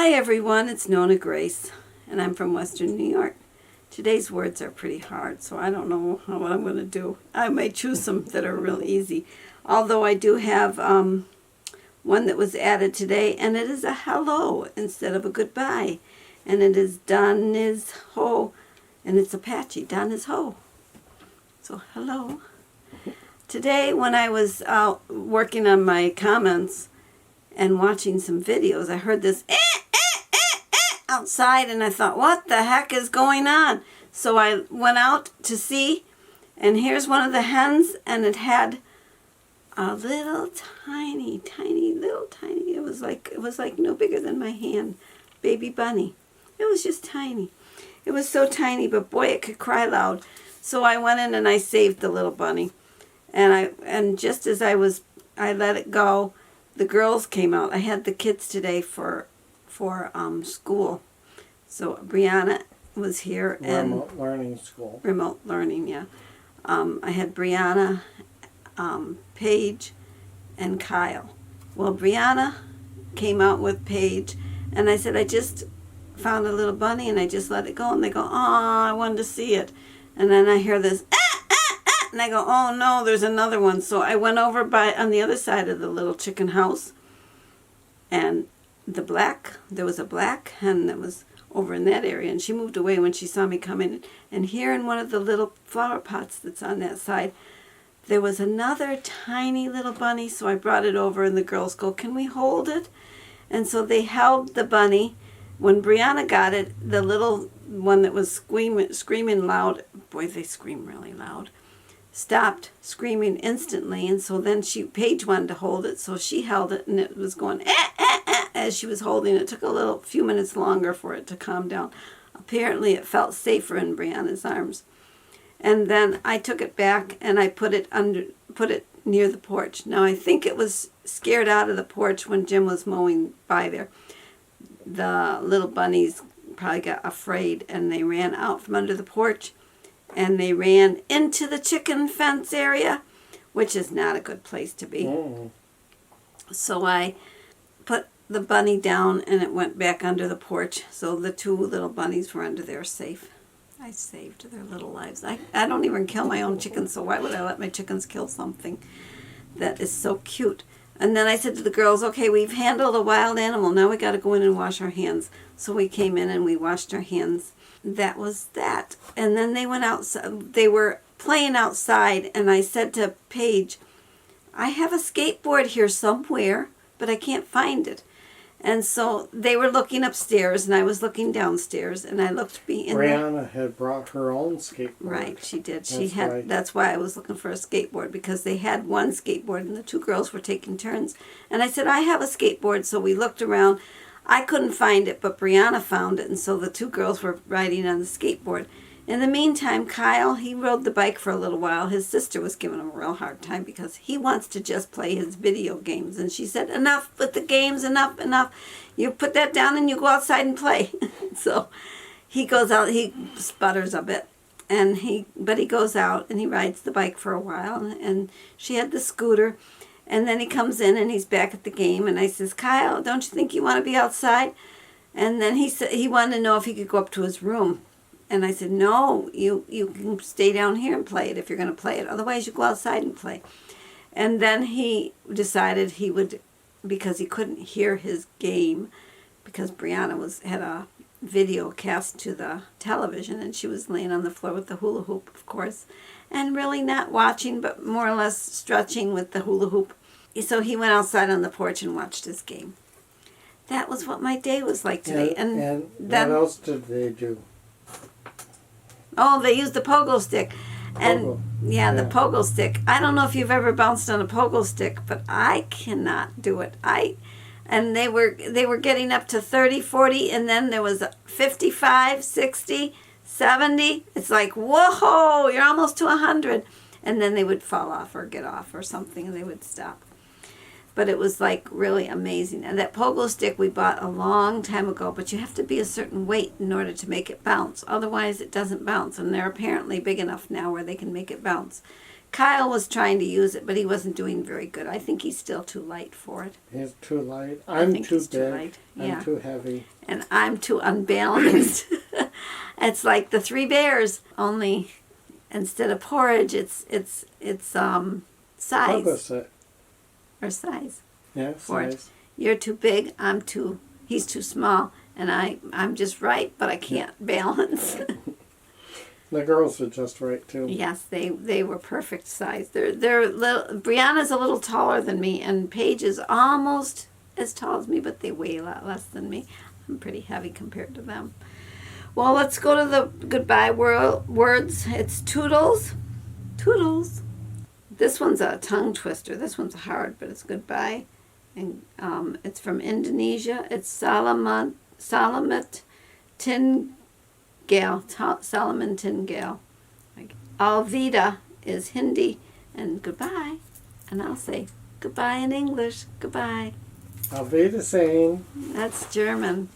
Hi everyone, it's NonnaGrace, and I'm from Western New York. Today's words are pretty hard, so I don't know what I'm going to do. I may choose some that are real easy, although I do have one that was added today, and it is a hello instead of a goodbye, and it is done is ho, and it's Apache, done is ho. So hello. Today when I was working on my comments and watching some videos, I heard this outside, and I thought, what the heck is going on? So I went out to see, and here's one of the hens, and it had a little tiny, it was like no bigger than my hand, baby bunny. It was just tiny. It was so tiny, but boy, it could cry loud. So I went in and I saved the little bunny, and just as I let it go, the girls came out. I had the kids today for school. So Brianna was here. Remote learning school. Remote learning, yeah. I had Brianna, Paige, and Kyle. Well, Brianna came out with Paige, and I said, I just found a little bunny, and I just let it go. And they go, oh, I wanted to see it. And then I hear this, and I go, oh no, there's another one. So I went over on the other side of the little chicken house, and there was a black hen that was over in that area, and she moved away when she saw me coming. And here in one of the little flower pots that's on that side, there was another tiny little bunny. So I brought it over, and the girls go, can we hold it? And so they held the bunny. When Brianna got it, the little one that was screaming loud, boy, they scream really loud, stopped screaming instantly. And so then Paige wanted to hold it, so she held it, and it was going as she was holding it. It took a few minutes longer for it to calm down. Apparently it felt safer in Brianna's arms. And then I took it back, and I put it near the porch. Now I think it was scared out of the porch when Jim was mowing by there. The little bunnies probably got afraid, and they ran out from under the porch, and they ran into the chicken fence area, which is not a good place to be. So I put the bunny down, and it went back under the porch, so the two little bunnies were under there safe. I saved their little lives. I don't even kill my own chickens, so why would I let my chickens kill something that is so cute? And then I said to the girls, okay, we've handled a wild animal. Now we got to go in and wash our hands. So we came in and we washed our hands. That was that. And then they went outside. They were playing outside, and I said to Paige, I have a skateboard here somewhere, but I can't find it. And so they were looking upstairs, and I was looking downstairs, and I looked Brianna had brought her own skateboard. Right, she did. That's why I was looking for a skateboard, because they had one skateboard, and the two girls were taking turns. And I said, I have a skateboard, so we looked around. I couldn't find it, but Brianna found it, and so the two girls were riding on the skateboard. In the meantime, Kyle, he rode the bike for a little while. His sister was giving him a real hard time because he wants to just play his video games. And she said, enough with the games, enough. You put that down and you go outside and play. So he goes out, he sputters a bit, but he goes out and he rides the bike for a while. And she had the scooter. And then he comes in and he's back at the game. And I says, Kyle, don't you think you want to be outside? And then he said he wanted to know if he could go up to his room. And I said, no, you can stay down here and play it if you're going to play it. Otherwise, you go outside and play. And then he decided he would, because he couldn't hear his game, because Brianna had a video cast to the television, and she was laying on the floor with the hula hoop, of course, and really not watching, but more or less stretching with the hula hoop. So he went outside on the porch and watched his game. That was what my day was like today. And then, what else did they do? Oh, they used the pogo stick. And yeah, the pogo stick. I don't know if you've ever bounced on a pogo stick, but I cannot do it. And they were getting up to 30, 40, and then there was 55, 60, 70. It's like, whoa, you're almost to 100. And then they would fall off or get off or something, and they would stop. But it was like really amazing. And that pogo stick we bought a long time ago, but you have to be a certain weight in order to make it bounce. Otherwise it doesn't bounce. And they're apparently big enough now where they can make it bounce. Kyle was trying to use it, but he wasn't doing very good. I think he's still too light for it. He's too light. I I'm think too he's too big. light. Yeah. I'm too heavy. And I'm too unbalanced. It's like the Three Bears, only instead of porridge, it's size Opposite. or size. Yeah, For it. size. You're too big. He's too small, and I'm just right, but I can't balance. The girls are just right too. Yes, they were perfect size. They're little. Brianna's a little taller than me, and Paige is almost as tall as me, but they weigh a lot less than me. I'm pretty heavy compared to them. Well, let's go to the goodbye words. It's toodles, toodles. This one's a tongue twister. This one's hard, but it's goodbye, and it's from Indonesia. It's Salamat Tin. Solomon Tingale. Alvida is Hindi, and goodbye. And I'll say goodbye in English. Goodbye. Auf Wiedersehen. That's German.